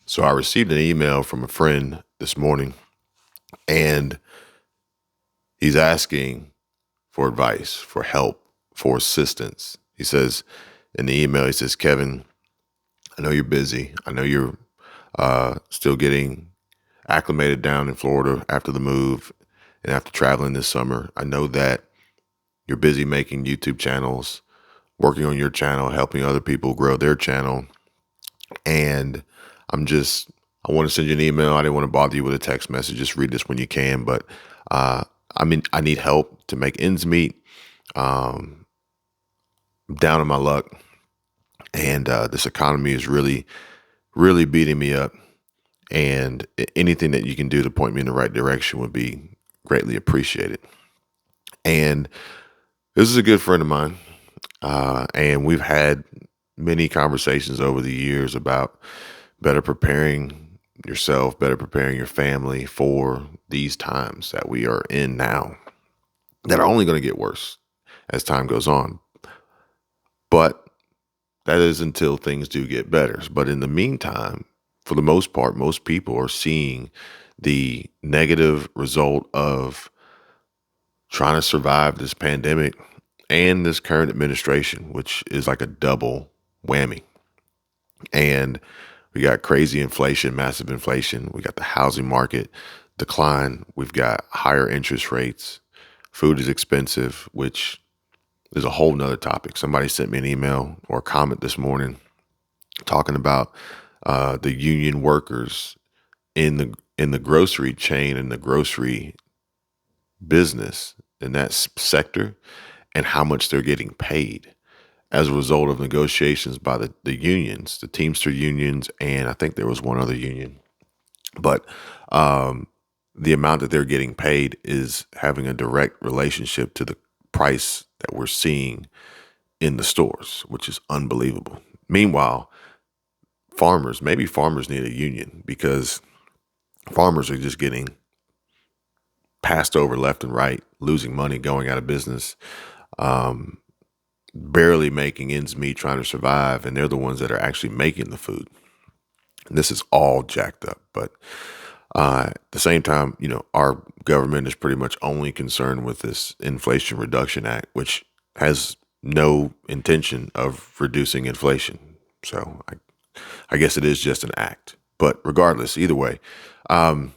So I received an email from a friend this morning, and he's asking for advice, for help, for assistance. He says in the email, he says, Kevin, I know you're busy. I know you're still getting acclimated down in Florida after the move and after traveling this summer. I know that you're busy making YouTube channels, working on your channel, helping other people grow their channel. And I'm just, I want to send you an email. I didn't want to bother you with a text message. Just read this when you can. But uh, I need help to make ends meet. I'm down on my luck. And this economy is really, really beating me up. And anything that you can do to point me in the right direction would be greatly appreciated. And this is a good friend of mine. And we've had many conversations over the years about better preparing yourself, better preparing your family for these times that we are in now that are only going to get worse as time goes on. But that is until things do get better. But in the meantime, for the most part, most people are seeing the negative result of trying to survive this pandemic and this current administration, which is like a double whammy. And we got crazy inflation, massive inflation. We got the housing market decline. We've got higher interest rates. Food is expensive, which is a whole nother topic. Somebody sent me an email or a comment this morning talking about the union workers in the grocery chain and the grocery business in that sector and how much they're getting paid as a result of negotiations by the unions, the Teamster unions, and I think there was one other union. But the amount that they're getting paid is having a direct relationship to the price that we're seeing in the stores, which is unbelievable. Meanwhile, maybe farmers need a union because farmers are just getting passed over left and right, losing money, going out of business. Um, Barely making ends meet, trying to survive, and they're the ones that are actually making the food. And this is all jacked up. But at the same time, our government is pretty much only concerned with this Inflation Reduction Act, which has no intention of reducing inflation. So I guess it is just an act. But regardless, either way, um,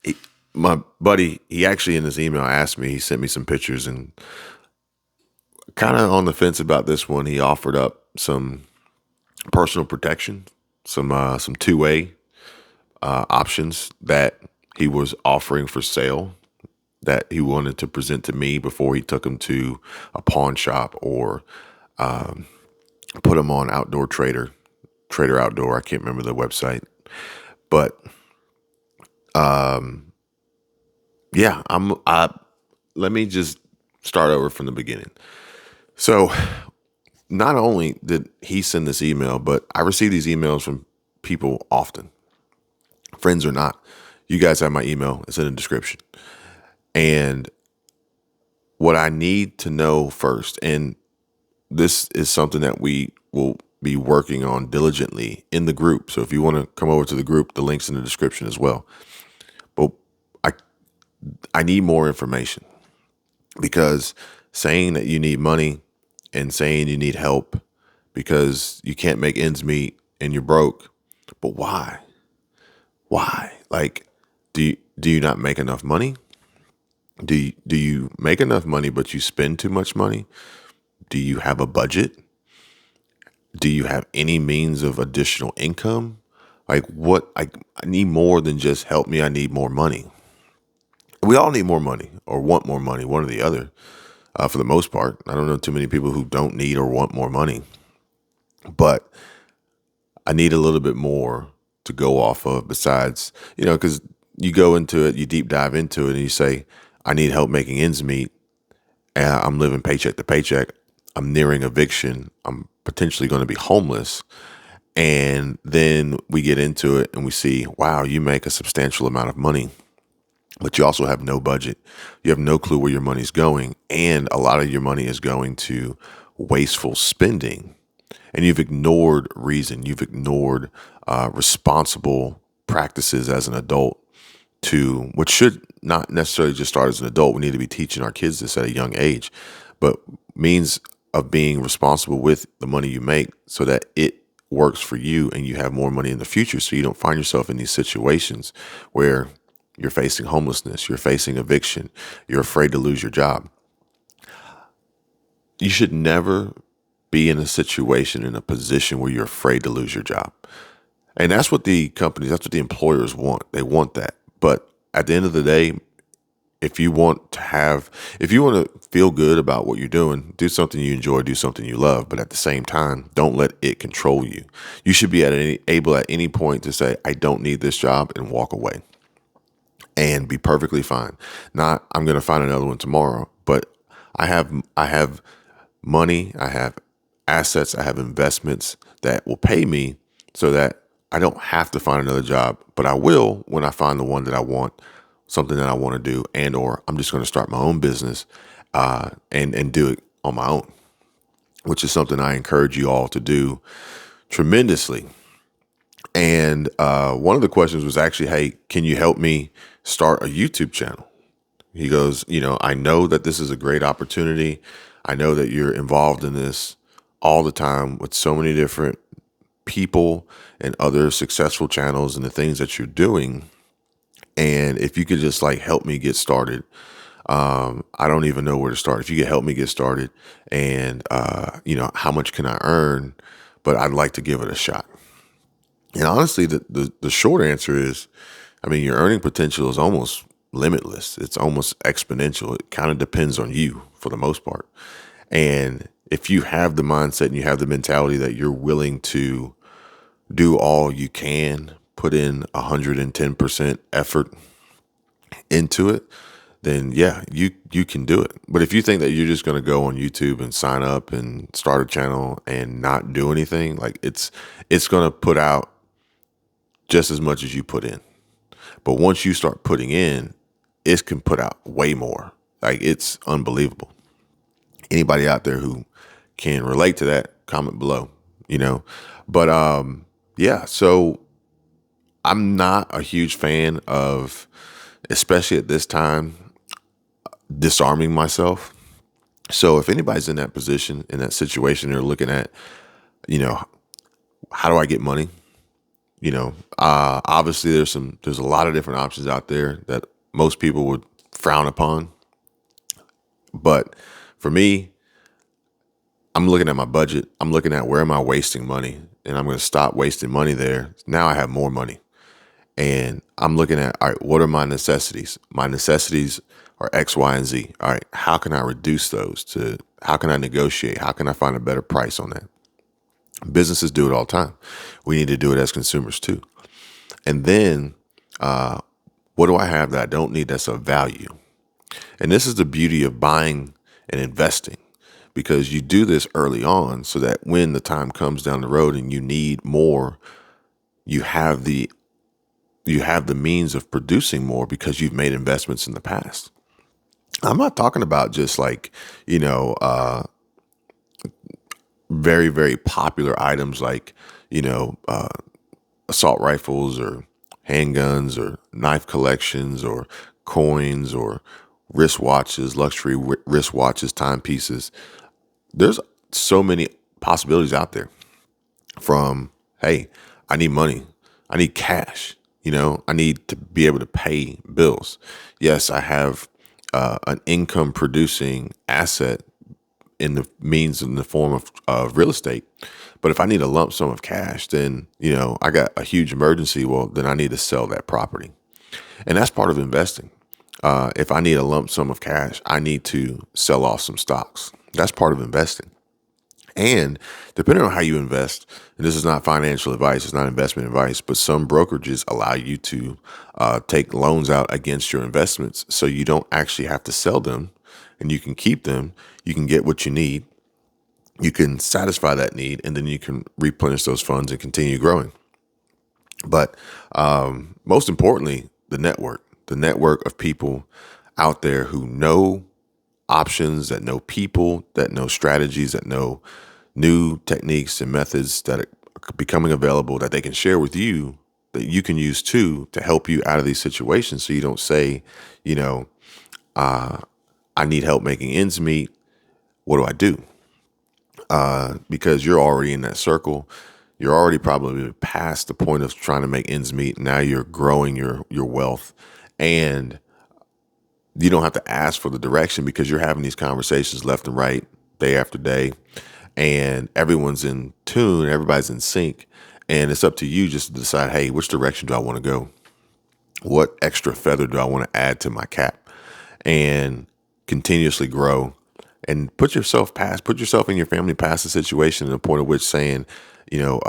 he, my buddy, he actually in his email asked me, he sent me some pictures and kind of on the fence about this one. He offered up some personal protection, some two-way options that he was offering for sale that he wanted to present to me before he took them to a pawn shop or put them on Outdoor Trader Outdoor. I can't remember the website, but yeah, let me just start over from the beginning. So not only did he send this email, but I receive these emails from people often, friends or not. You guys have my email, it's in the description. And what I need to know first, and this is something that we will be working on diligently in the group. So if you want to come over to the group, the link's in the description as well. But I I need more information because saying that you need money and saying you need help because you can't make ends meet and you're broke, but why? Why? Like, do you not make enough money? Do you make enough money but you spend too much money? Do you have a budget? Do you have any means of additional income? Like what? I need more than just help me. I need more money. We all need more money or want more money, one or the other. For the most part, I don't know too many people who don't need or want more money, but I need a little bit more to go off of besides, because you go into it, you deep dive into it, and you say, I need help making ends meet. And I'm living paycheck to paycheck. I'm nearing eviction. I'm potentially going to be homeless. And then we get into it and we see, wow, you make a substantial amount of money, but you also have no budget. You have no clue where your money's going. And a lot of your money is going to wasteful spending and you've ignored reason, you've ignored responsible practices as an adult to which should not necessarily just start as an adult. We need to be teaching our kids this at a young age, but means of being responsible with the money you make so that it works for you and you have more money in the future so you don't find yourself in these situations where you're facing homelessness, you're facing eviction, you're afraid to lose your job. You should never be in a situation, in a position where you're afraid to lose your job. And that's what the companies, that's what the employers want. They want that. But at the end of the day, if you want to have, if you want to feel good about what you're doing, do something you enjoy, do something you love. But at the same time, don't let it control you. You should be able at any point to say, I don't need this job, and walk away and be perfectly fine. Not, I'm going to find another one tomorrow, but I have money, I have assets, I have investments that will pay me so that I don't have to find another job, but I will when I find the one that I want, something that I want to do, and or I'm just going to start my own business and do it on my own, which is something I encourage you all to do tremendously. And one of the questions was actually, hey, can you help me start a YouTube channel? He goes, I know that this is a great opportunity. I know that you're involved in this all the time with so many different people and other successful channels and the things that you're doing. And if you could just like help me get started, I don't even know where to start. If you could help me get started and, how much can I earn? But I'd like to give it a shot. And honestly, the short answer is, your earning potential is almost limitless. It's almost exponential. It kind of depends on you for the most part. And if you have the mindset and you have the mentality that you're willing to do all you can, put in 110% effort into it, then yeah, you can do it. But if you think that you're just going to go on YouTube and sign up and start a channel and not do anything, like it's going to put out just as much as you put in. But once you start putting in, it can put out way more. Like it's unbelievable. Anybody out there who can relate to that, comment below, But yeah, so I'm not a huge fan of, especially at this time, disarming myself. So if anybody's in that position, in that situation, they're looking at, how do I get money? Obviously there's a lot of different options out there that most people would frown upon. But for me, I'm looking at my budget. I'm looking at where am I wasting money, and I'm going to stop wasting money there. Now I have more money, and I'm looking at, all right, what are my necessities? My necessities are X, Y, and Z. All right, how can I reduce those how can I negotiate? How can I find a better price on that? Businesses do it all the time. We need to do it as consumers too. And then, what do I have that I don't need that's of value? And this is the beauty of buying and investing, because you do this early on so that when the time comes down the road and you need more, you have the means of producing more because you've made investments in the past. I'm not talking about just like, very, very popular items like, assault rifles or handguns or knife collections or coins or wristwatches, luxury wristwatches, timepieces. There's so many possibilities out there from, hey, I need money. I need cash. I need to be able to pay bills. Yes, I have an income producing asset in the form of real estate. But if I need a lump sum of cash, then, I got a huge emergency. Well, then I need to sell that property. And that's part of investing. If I need a lump sum of cash, I need to sell off some stocks. That's part of investing. And depending on how you invest, and this is not financial advice, it's not investment advice, but some brokerages allow you to take loans out against your investments so you don't actually have to sell them and you can keep them. You can get what you need. You can satisfy that need, and then you can replenish those funds and continue growing. But most importantly, the network of people out there who know options, that know people, that know strategies, that know new techniques and methods that are becoming available that they can share with you that you can use too to help you out of these situations. So you don't say, you know, I need help making ends meet. What do I do? Because you're already in that circle. You're already probably past the point of trying to make ends meet. Now you're growing your wealth, and you don't have to ask for the direction because you're having these conversations left and right, day after day, and everyone's in tune, everybody's in sync, and it's up to you just to decide, hey, which direction do I want to go? What extra feather do I want to add to my cap? And continuously grow and put yourself and your family past the situation to the point of which saying, you know,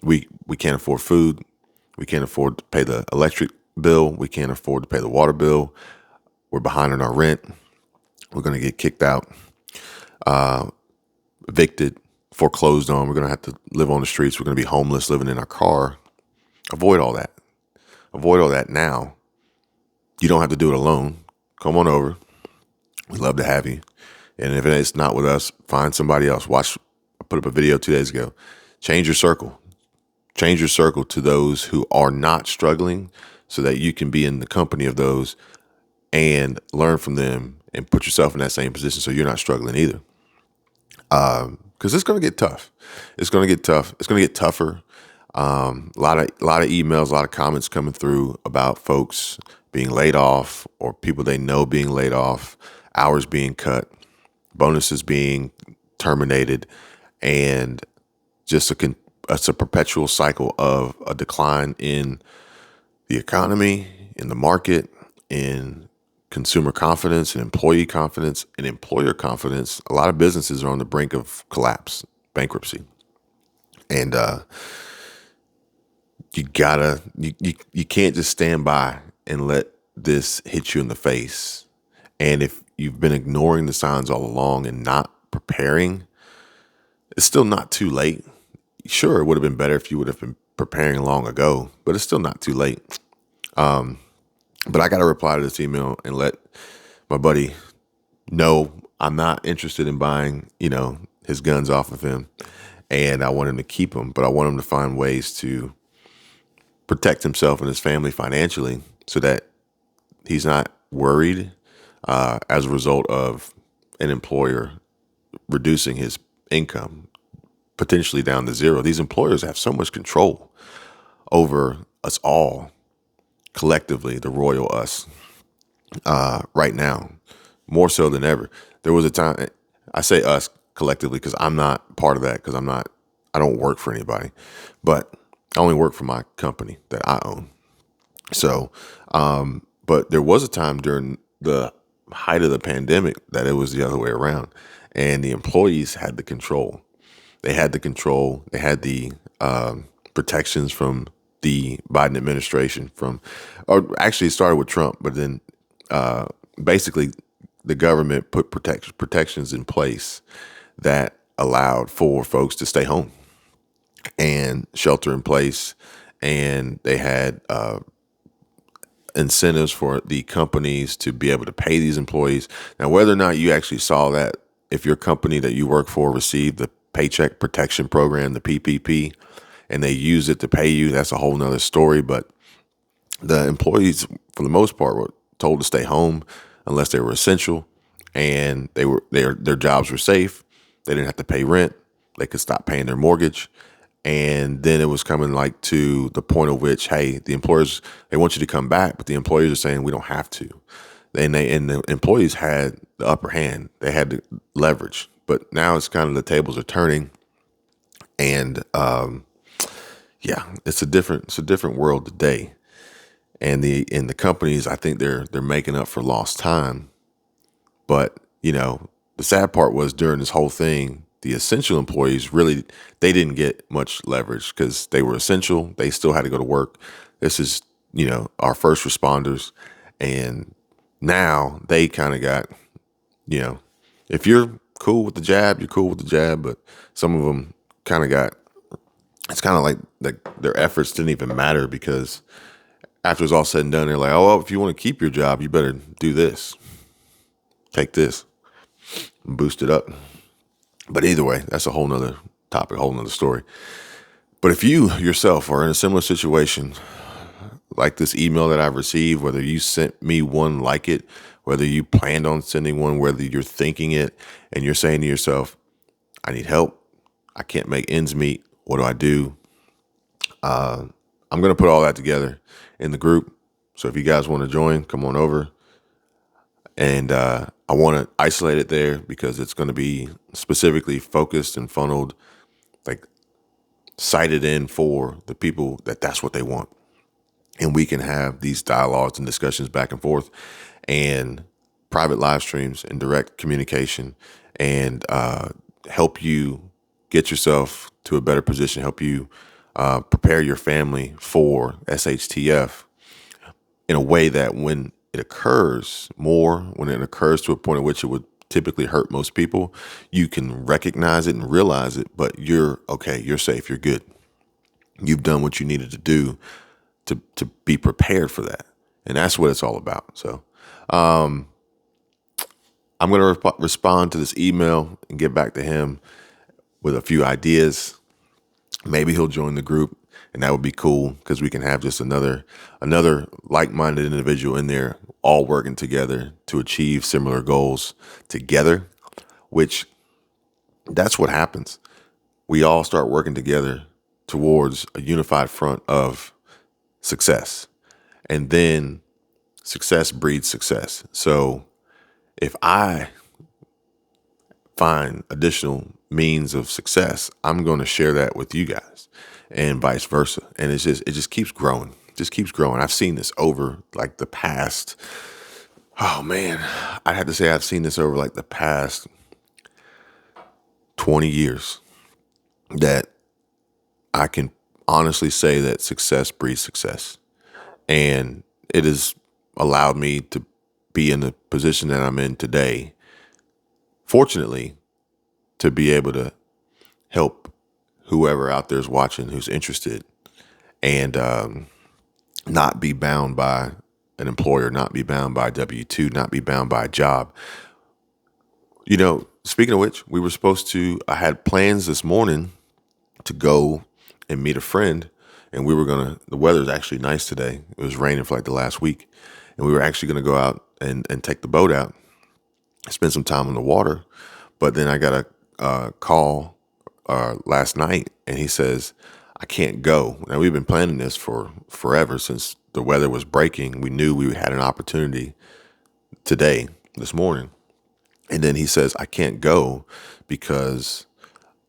we can't afford food, we can't afford to pay the electric bill, we can't afford to pay the water bill, we're behind on our rent, we're going to get kicked out, evicted, foreclosed on, we're going to have to live on the streets, we're going to be homeless living in our car. Avoid all that. Avoid all that now. You don't have to do it alone. Come on over. We'd love to have you. And if it's not with us, find somebody else. I put up a video 2 days ago. Change your circle. Change your circle to those who are not struggling so that you can be in the company of those and learn from them and put yourself in that same position so you're not struggling either. Because it's going to get tough. It's going to get tough. It's going to get tougher. A lot of emails, a lot of comments coming through about folks being laid off or people they know being laid off, hours being cut, bonuses being terminated, and just it's a perpetual cycle of a decline in the economy, in the market, in consumer confidence and employee confidence and employer confidence. A lot of businesses are on the brink of collapse, bankruptcy. And you can't just stand by and let this hit you in the face. And if you've been ignoring the signs all along and not preparing, it's still not too late. Sure, it would have been better if you would have been preparing long ago, but it's still not too late. But I got to reply to this email and let my buddy know I'm not interested in buying, his guns off of him. And I want him to keep them, but I want him to find ways to protect himself and his family financially so that he's not worried as a result of an employer reducing his income potentially down to zero. These employers have so much control over us all collectively, the royal us, right now, more so than ever. There was a time, I say us collectively because I'm not part of that because I don't work for anybody, but I only work for my company that I own. So, but there was a time during the height of the pandemic that it was the other way around, and the employees had the control. They had the control. They had the protections from the Biden administration. Or actually, it started with Trump, but then basically the government put protections in place that allowed for folks to stay home and shelter in place, and they had incentives for the companies to be able to pay these employees. Now, whether or not you actually saw that, if your company that you work for received the Paycheck Protection Program, the PPP, and they use it to pay you, that's a whole nother story. But the employees, for the most part, were told to stay home unless they were essential, and their jobs were safe. They didn't have to pay rent. They could stop paying their mortgage. And then it was coming like to the point of which, hey, the employers, they want you to come back, but the employers are saying we don't have to. And the employees had the upper hand. They had the leverage. But now it's kind of the tables are turning, and yeah, it's a different world today. And the companies, I think they're making up for lost time. But the sad part was during this whole thing, the essential employees really, they didn't get much leverage because they were essential. They still had to go to work. This is our first responders, and now they kind of got if you're cool with the jab, you're cool with the jab. But some of them kind of got, it's kind of like their efforts didn't even matter because after it's all said and done, they're like, oh, well, if you want to keep your job, you better do this, take this, and boost it up. But either way, that's a whole nother topic, a whole nother story. But if you yourself are in a similar situation, like this email that I've received, whether you sent me one like it, whether you planned on sending one, whether you're thinking it and you're saying to yourself, I need help. I can't make ends meet. What do I do? I'm going to put all that together in the group. So if you guys want to join, come on over. And I want to isolate it there because it's going to be specifically focused and funneled, like sighted in for the people that's what they want. And we can have these dialogues and discussions back and forth and private live streams and direct communication and help you get yourself to a better position, help you prepare your family for SHTF in a way that when it occurs when it occurs to a point at which it would typically hurt most people, you can recognize it and realize it, but you're okay, you're safe, you're good. You've done what you needed to do to be prepared for that. And that's what it's all about. So I'm going to respond to this email and get back to him with a few ideas. Maybe he'll join the group, and that would be cool because we can have just another like-minded individual in there, all working together to achieve similar goals together, which that's what happens. We all start working together towards a unified front of success. And then success breeds success. So if I find additional means of success, I'm going to share that with you guys and vice versa. And it just keeps growing, just keeps growing. I've seen this over like the past, oh man, I had to say I've seen this over like the past 20 years that I can honestly say that success breeds success. And it has allowed me to be in the position that I'm in today, fortunately, to be able to help whoever out there is watching who's interested and not be bound by an employer, not be bound by W-2, not be bound by a job. You know, speaking of which, I had plans this morning to go and meet a friend, and the weather's actually nice today. It was raining for like the last week, and we were actually going to go out and take the boat out, spend some time on the water. But then I got a call last night, and he says, I can't go. Now, we've been planning this for forever since the weather was breaking. We knew we had an opportunity this morning. And then he says, I can't go because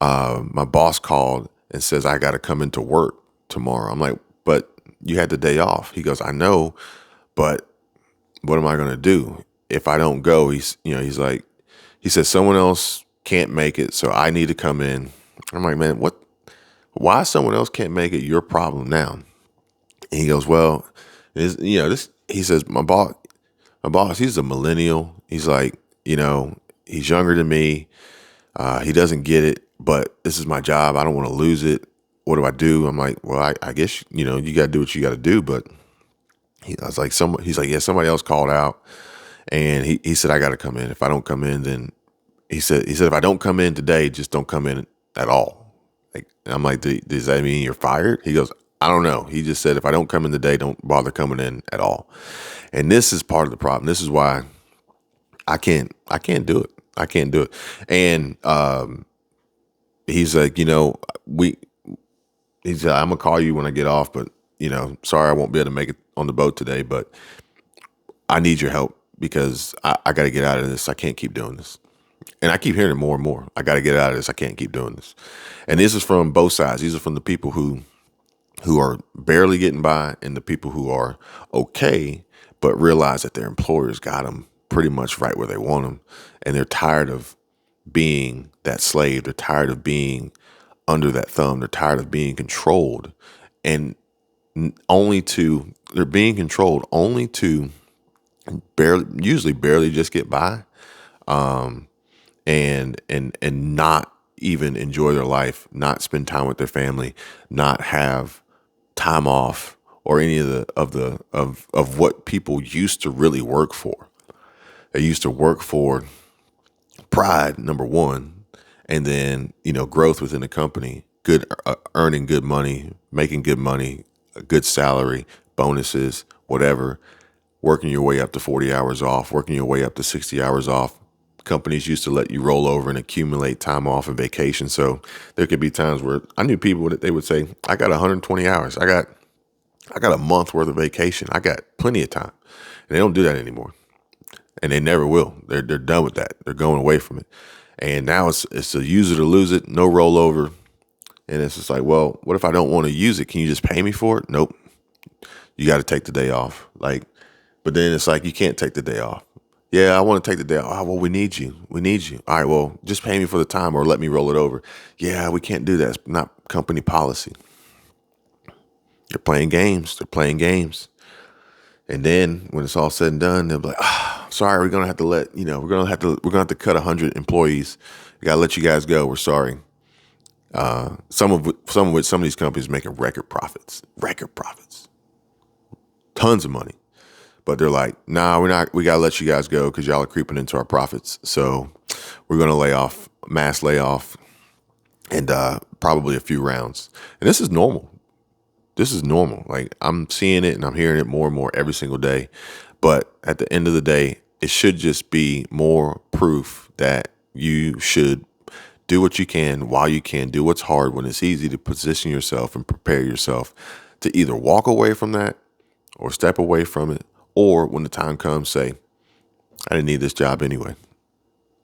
my boss called and says, I got to come into work tomorrow. I'm like, but you had the day off. He goes, I know, but what am I going to do if I don't go? He says someone else can't make it, so I need to come in. I'm like, man, why someone else can't make it your problem now? And he goes, well, he says, my boss, he's a millennial. He's like, he's younger than me. He doesn't get it, but this is my job. I don't want to lose it. What do I do? I'm like, well, I guess, you got to do what you got to do. But he's like, yeah, somebody else called out, and he said, I got to come in. If I don't come in, then he said, if I don't come in today, just don't come in at all. Like, I'm like, does that mean you're fired? He goes, I don't know. He just said, if I don't come in today, don't bother coming in at all. And this is part of the problem. This is why I can't do it. I can't do it. And he's like, he said, I'm gonna call you when I get off, but sorry, I won't be able to make it on the boat today, but I need your help because I got to get out of this. I can't keep doing this. And I keep hearing it more and more. I got to get out of this. I can't keep doing this. And this is from both sides. These are from the people who are barely getting by and the people who are okay, but realize that their employers got them pretty much right where they want them. And they're tired of being that slave. They're tired of being under that thumb. They're tired of being controlled, and they're being controlled only to usually barely just get by, and not even enjoy their life, not spend time with their family, not have time off or any of what people used to really work for. They used to work for pride, number one, and then, growth within the company, good, earning good money, making good money, a good salary, bonuses, whatever, working your way up to 40 hours off, working your way up to 60 hours off. Companies used to let you roll over and accumulate time off and vacation. So there could be times where I knew people that they would say, I got 120 hours. I got a month worth of vacation. I got plenty of time. And they don't do that anymore. And they never will. They're done with that. They're going away from it. And now it's a use it or lose it, no rollover. And it's just like, well, what if I don't want to use it? Can you just pay me for it? Nope. You got to take the day off. But then it's like, you can't take the day off. Yeah, I want to take the day off. Oh, well, we need you. We need you. All right, well, just pay me for the time or let me roll it over. Yeah, we can't do that. It's not company policy. They're playing games. They're playing games. And then when it's all said and done, they'll be like, sorry, we're gonna have to we're gonna have to cut 100 employees. We gotta let you guys go. We're sorry. Some of these companies making record profits, tons of money. But they're like, nah, we're not. We gotta let you guys go because y'all are creeping into our profits. So we're gonna lay off, mass layoff, and probably a few rounds. And this is normal. This is normal. Like, I'm seeing it and I'm hearing it more and more every single day. But at the end of the day, it should just be more proof that you should do what you can while you can, do what's hard when it's easy, to position yourself and prepare yourself to either walk away from that or step away from it, or when the time comes, say, I didn't need this job anyway.